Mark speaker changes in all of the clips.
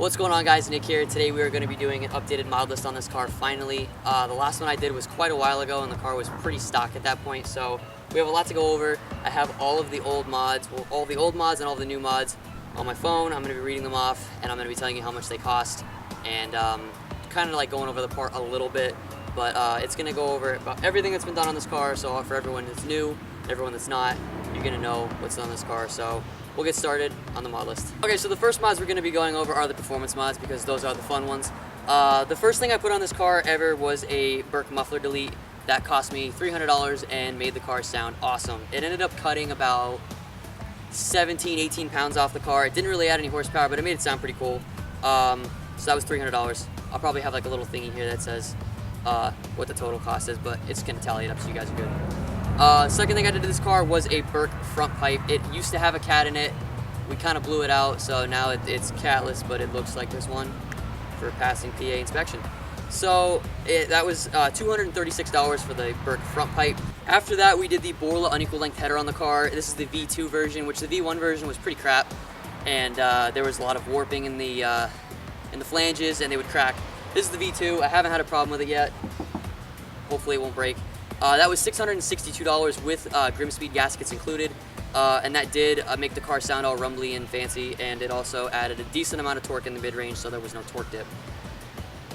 Speaker 1: What's going on, guys? Nick here. Today we are going to be doing an updated mod list on this car finally. The last one I did was quite a while ago and the car was pretty stock at that point, so we have a lot to go over. I have all of the old mods, all the old mods and all the new mods on my phone. I'm going to be reading them off and I'm going to be telling you how much they cost and kind of like going over the part a little bit, but it's going to go over about everything that's been done on this car. So for everyone that's new and everyone that's not, you're going to know what's on this car. So we'll get started on the mod list. Okay, so the first mods we're going to be going over are the performance mods because those are the fun ones. The first thing I put on this car ever was a Burke muffler delete. That cost me $300 and made the car sound awesome. It ended up cutting about 17, 18 pounds off the car. It didn't really add any horsepower, but it made it sound pretty cool. So that was $300. I'll probably have like a little thingy here that says what the total cost is, but it's going to tally it up so you guys are good. Second thing I did to this car was a Burke front pipe. It used to have a cat in it. We kind of blew it out, so now it's catless, but it looks like there's one for passing PA inspection. So that was $236 for the Burke front pipe. After that, we did the Borla unequal length header on the car. This is the V2 version, which the V1 version was pretty crap, and there was a lot of warping in the flanges, and they would crack. This is the V2. I haven't had a problem with it yet. Hopefully it won't break. That was $662 with Grimspeed gaskets included, and that did make the car sound all rumbly and fancy, and it also added a decent amount of torque in the mid-range, so there was no torque dip.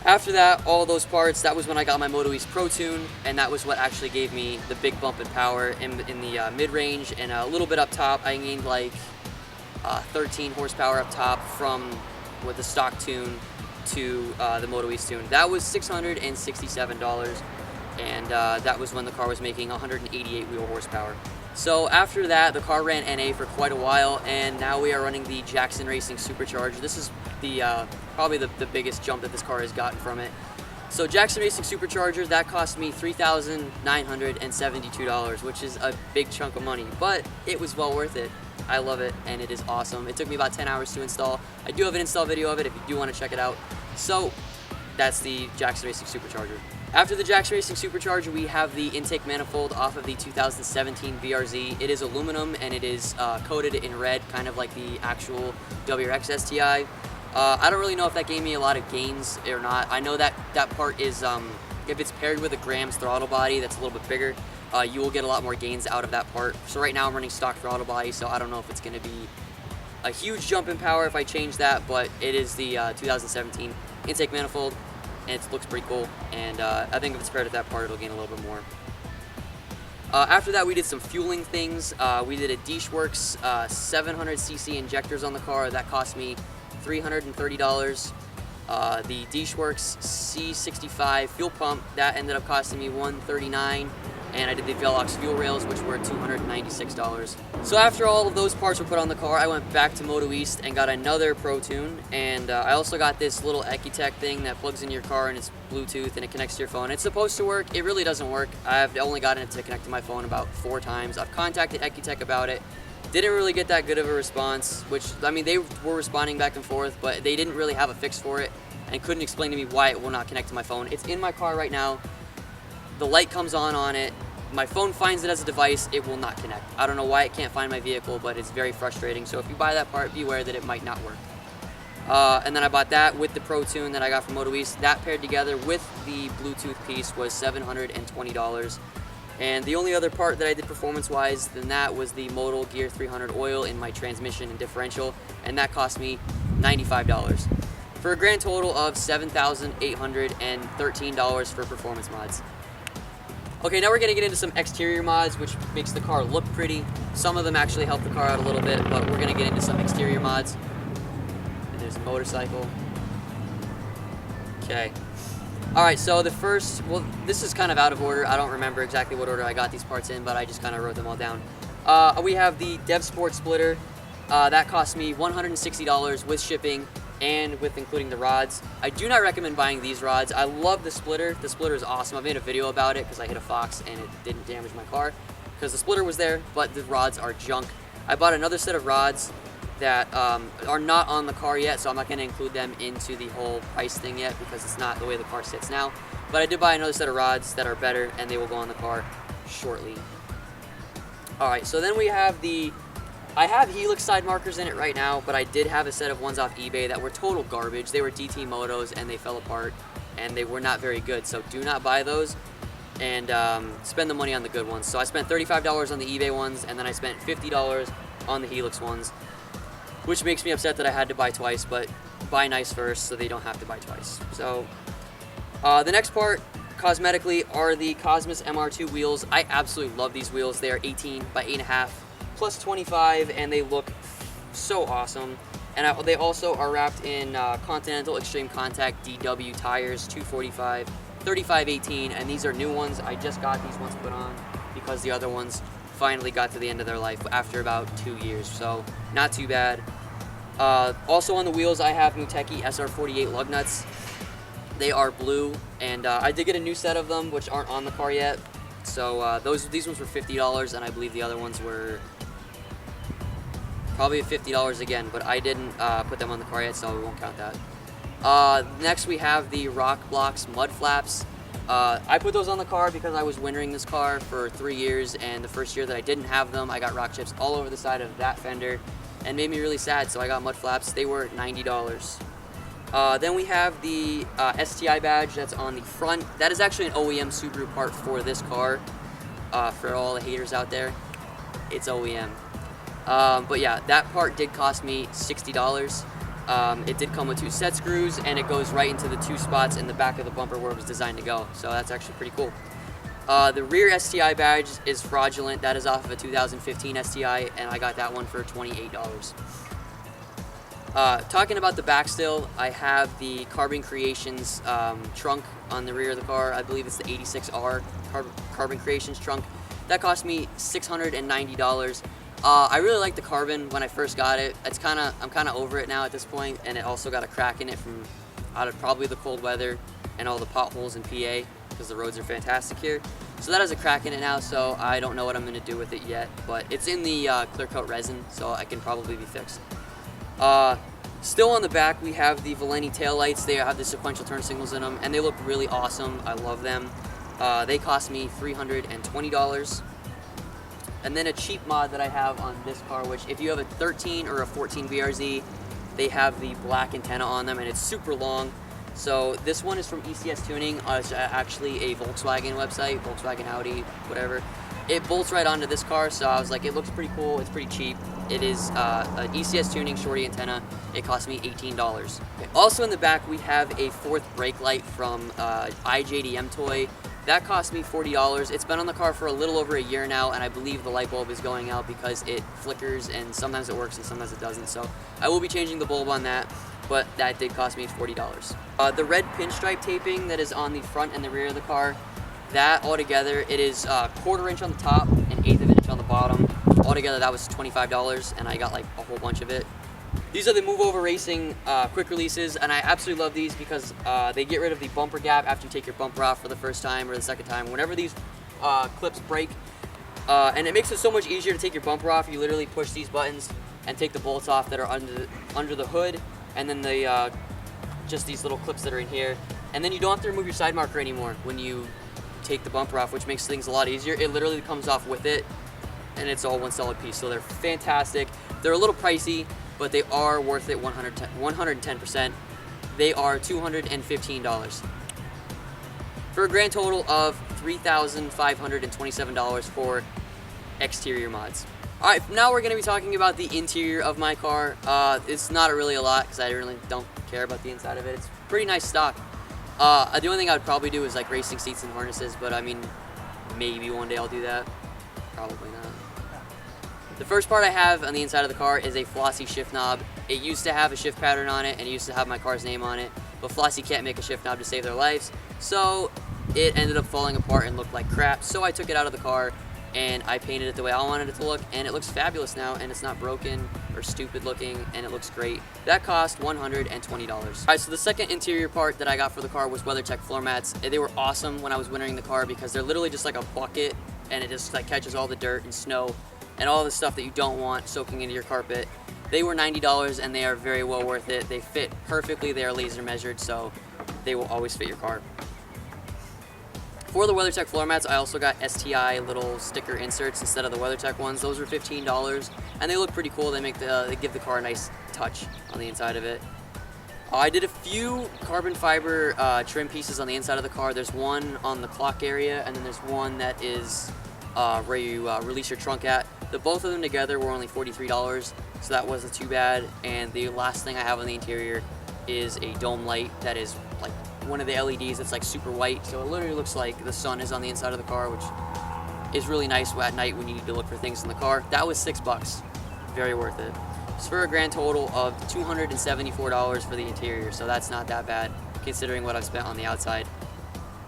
Speaker 1: After that, all those parts, that was when I got my Moto East Pro Tune, and that was what actually gave me the big bump in power in the mid-range and a little bit up top. I gained like 13 horsepower up top from with the stock tune to the Moto East tune. That was $667. And that was when the car was making 188 wheel horsepower. So after that, the car ran NA for quite a while, and now we are running the Jackson Racing Supercharger. This is the probably the biggest jump that this car has gotten from it. So Jackson Racing Supercharger, that cost me $3,972, which is a big chunk of money, but it was well worth it. I love it, and it is awesome. It took me about 10 hours to install. I do have an install video of it if you do want to check it out. So that's the Jackson Racing Supercharger. After the Jackson Racing Supercharger, we have the intake manifold off of the 2017 BRZ. It is aluminum and it is coated in red, kind of like the actual WRX STI. I don't really know if that gave me a lot of gains or not. I know that that part is, if it's paired with a Grams throttle body that's a little bit bigger, you will get a lot more gains out of that part. So right now I'm running stock throttle body, so I don't know if it's going to be a huge jump in power if I change that, but it is the 2017 intake manifold. And it looks pretty cool, and I think if it's paired with that part, it'll gain a little bit more. After that, we did some fueling things. We did a Deeshworks 700cc injectors on the car. That cost me $330. The Deeshworks C65 fuel pump, that ended up costing me $139. And I did the Velox fuel rails, which were $296. So after all of those parts were put on the car, I went back to Moto East and got another Pro Tune, and I also got this little Ecutech thing that plugs in your car and it's Bluetooth and it connects to your phone. It's supposed to work. It really doesn't work. I've only gotten it to connect to my phone about 4 times. I've contacted Ecutech about it. Didn't really get that good of a response, which, I mean, they were responding back and forth, but they didn't really have a fix for it and couldn't explain to me why it will not connect to my phone. It's in my car right now. The light comes on it. My phone finds it as a device, it will not connect. I don't know why it can't find my vehicle, but it's very frustrating. So if you buy that part, beware that it might not work. And then I bought that with the Pro Tune that I got from Moto East. That paired together with the Bluetooth piece was $720. And the only other part that I did performance-wise than that was the Moto Gear 300 oil in my transmission and differential, and that cost me $95. For a grand total of $7,813 for performance mods. Okay, now we're going to get into some exterior mods, which makes the car look pretty. Some of them actually help the car out a little bit, but we're going to get into some exterior mods. And there's a motorcycle. Okay. Alright, so the first, well, this is kind of out of order. I don't remember exactly what order I got these parts in, but I just kind of wrote them all down. We have the Dev Sport splitter. That cost me $160 with shipping and with including the rods. I do not recommend buying these rods. I love the splitter. The splitter is awesome. I made a video about it because I hit a fox and it didn't damage my car because the splitter was there, but the rods are junk. I bought another set of rods that are not on the car yet, so I'm not going to include them into the whole price thing yet because it's not the way the car sits now. But I did buy another set of rods that are better and they will go on the car shortly. Alright, so then we have the I have Helix side markers in it right now, but I did have a set of ones off eBay that were total garbage. They were DT Motos and they fell apart and they were not very good. So do not buy those and spend the money on the good ones. So I spent $35 on the eBay ones and then I spent $50 on the Helix ones, which makes me upset that I had to buy twice, but buy nice first so they don't have to buy twice. So the next part, cosmetically, are the Cosmos MR2 wheels. I absolutely love these wheels. They are 18 by 8.5 plus 25 and they look so awesome. And they also are wrapped in Continental Extreme Contact DW tires, 245, 35/18, and these are new ones. I just got these ones put on because the other ones finally got to the end of their life after about 2 years, so not too bad. Also on the wheels, I have Muteki SR48 lug nuts. They are blue, and I did get a new set of them, which aren't on the car yet. So these ones were $50, and I believe the other ones were probably $50 again, but I didn't put them on the car yet, so we won't count that. Next we have the Rock Blocks mud flaps. I put those on the car because I was wintering this car for 3 years, and the first year that I didn't have them, I got rock chips all over the side of that fender and made me really sad, so I got mud flaps. They were $90. Then we have the STI badge that's on the front. That is actually an OEM Subaru part for this car. For all the haters out there, it's OEM. But yeah, that part did cost me $60. It did come with 2 set screws, and it goes right into the 2 spots in the back of the bumper where it was designed to go. So that's actually pretty cool. The rear STI badge is fraudulent. That is off of a 2015 STI, and I got that one for $28. Talking about the back still, I have the Carbon Creations trunk on the rear of the car. I believe it's the 86R Carbon Creations trunk. That cost me $690. I really liked the Carbon when I first got it. I'm kind of over it now at this point, and it also got a crack in it from out of probably the cold weather and all the potholes in PA because the roads are fantastic here. So that has a crack in it now, so I don't know what I'm going to do with it yet, but it's in the clear coat resin, so I can probably be fixed. Still on the back, we have the Valenti taillights. They have the sequential turn signals in them, and they look really awesome. I love them. They cost me $320. And then a cheap mod that I have on this car, which if you have a 13 or a 14 BRZ, they have the black antenna on them, and it's super long. So this one is from ECS Tuning. It's actually a Volkswagen website, Volkswagen, Audi, whatever. It bolts right onto this car, so I was like, it looks pretty cool, it's pretty cheap. It is an ECS Tuning shorty antenna. It cost me $18. Okay. Also in the back, we have a 4th brake light from iJDM Toy. That cost me $40. It's been on the car for a little over a year now, and I believe the light bulb is going out because it flickers, and sometimes it works and sometimes it doesn't. So I will be changing the bulb on that, but that did cost me $40. The red pinstripe taping that is on the front and the rear of the car, that altogether, it is 1/4 inch on the top and 1/8 of an inch on the bottom. Altogether, that was $25, and I got like a whole bunch of it. These are the Move Over Racing quick releases, and I absolutely love these because they get rid of the bumper gap after you take your bumper off for the first time or the second time. Whenever these clips break, and it makes it so much easier to take your bumper off. You literally push these buttons and take the bolts off that are under the hood, and then the just these little clips that are in here. And then you don't have to remove your side marker anymore when you take the bumper off, which makes things a lot easier. It literally comes off with it, and it's all one solid piece. So they're fantastic. They're a little pricey, but they are worth it 110%. They are $215 for a grand total of $3,527 for exterior mods. All right, now we're gonna be talking about the interior of my car. It's not really a lot because I really don't care about the inside of it. It's pretty nice stock. The only thing I would probably do is like racing seats and harnesses, but I mean, maybe one day I'll do that. Probably not. The first part I have on the inside of the car is a Flossy shift knob. It used to have a shift pattern on it, and it used to have my car's name on it, but Flossy can't make a shift knob to save their lives, so it ended up falling apart and looked like crap. So I took it out of the car and I painted it the way I wanted it to look, and it looks fabulous now, and it's not broken or stupid looking, and it looks great. That cost $120. All right, so the second interior part that I got for the car was WeatherTech floor mats. They were awesome when I was wintering the car because they're literally just like a bucket, and it just like catches all the dirt and snow and all the stuff that you don't want soaking into your carpet. They were $90, and they are very well worth it. They fit perfectly. They are laser measured, so they will always fit your car. For the WeatherTech floor mats, I also got STI little sticker inserts instead of the WeatherTech ones. Those were $15, and they look pretty cool. They give the car a nice touch on the inside of it. I did a few carbon fiber trim pieces on the inside of the car. There's one on the clock area, and then there's one that is where you release your trunk at. Both of them together were only $43, so that wasn't too bad. And the last thing I have on the interior is a dome light that is like one of the LEDs that's like super white, so it literally looks like the sun is on the inside of the car, which is really nice at night when you need to look for things in the car. That was $6, very worth it. It's for a grand total of $274 for the interior, so that's not that bad considering what I've spent on the outside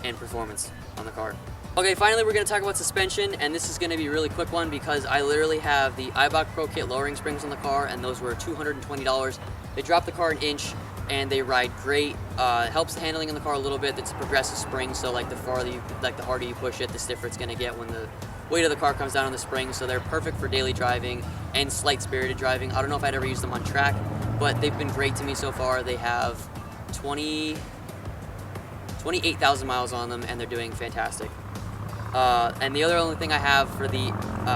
Speaker 1: and performance on the car. Okay, finally we're going to talk about suspension, and this is going to be a really quick one because I literally have the Eibach Pro Kit lowering springs on the car, and those were $220. They drop the car an inch, and they ride great. It helps the handling in the car a little bit. It's a progressive spring, so like the harder you push it, the stiffer it's going to get when the weight of the car comes down on the springs. So they're perfect for daily driving and slight spirited driving. I don't know if I'd ever used them on track, but they've been great to me so far. They have 28,000 miles on them, and they're doing fantastic. And the only thing I have for the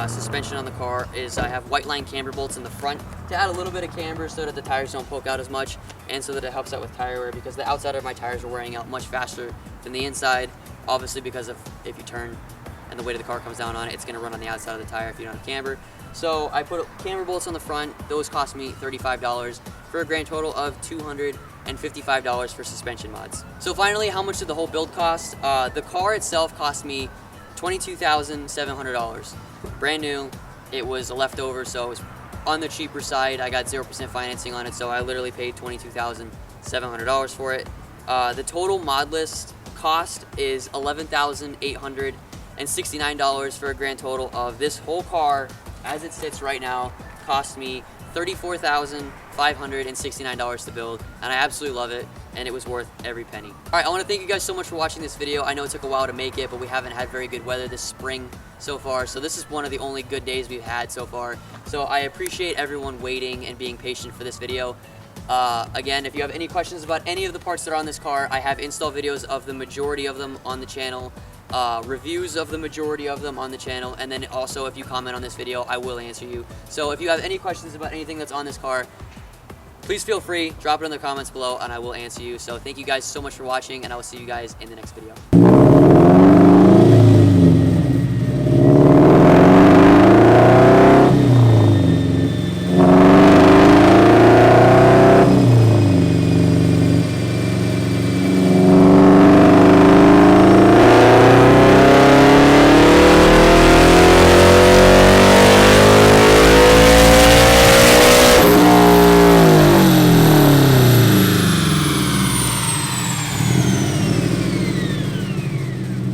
Speaker 1: suspension on the car is I have white line camber bolts in the front to add a little bit of camber so that the tires don't poke out as much, and so that it helps out with tire wear, because the outside of my tires are wearing out much faster than the inside, obviously because if you turn and the weight of the car comes down on it, it's going to run on the outside of the tire if you don't have camber. So I put camber bolts on the front. Those cost me $35 for a grand total of $255 for suspension mods. So finally, how much did the whole build cost? The car itself cost me $22,700. Brand new. It was a leftover, so it was on the cheaper side. I got 0% financing on it, so I literally paid $22,700 for it. The total mod list cost is $11,869 for a grand total of this whole car, as it sits right now, cost me $34,569 to build, and I absolutely love it, and it was worth every penny. All right, I want to thank you guys so much for watching this video. I know it took a while to make it, but we haven't had very good weather this spring so far, so this is one of the only good days we've had so far. So I appreciate everyone waiting and being patient for this video. Again, if you have any questions about any of the parts that are on this car, I have install videos of the majority of them on the channel, reviews of the majority of them on the channel, and then also if you comment on this video, I will answer you. So if you have any questions about anything that's on this car, please feel free, drop it in the comments below, and I will answer you. So thank you guys so much for watching, and I will see you guys in the next video.